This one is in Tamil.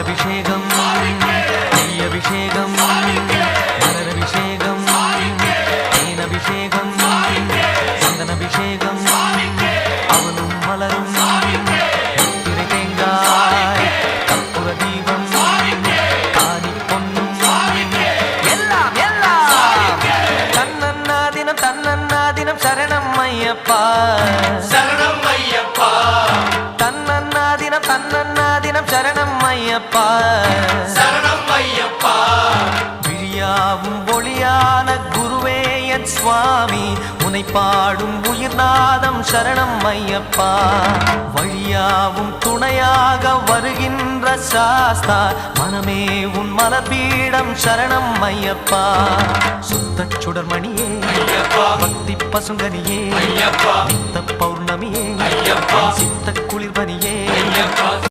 பாலபிஷேகம் நெய்யபிஷேகம் மலரபிஷேகம் தேனபிஷேகம் சந்தனபிஷேகம் அவனும் மலரும் திரை தேங்காய் கற்பூர தீபம் காணி பொன்னும் எல்லாம் எல்லாம் தன்னன்னா தினம் சரணம் ஐயப்பா சரணம் ஐயப்பா தன்னன்னா தினம் சரணம் ஐயப்பா சரணம் ஐயப்பா விழியாவும் ஒளியான குருவே என் சுவாமி உனை பாடும் உயிர்நாதம் சரணம் ஐயப்பா வழியாவும் துணையாக வருகின்ற சாஸ்தா மனமே உன் மலபீடம் சரணம் ஐயப்பா சுத்த சுடர்மணியே பக்தி பசுங்கனியே நித்த பௌர்ணமியே சித்த குளிர்பனியே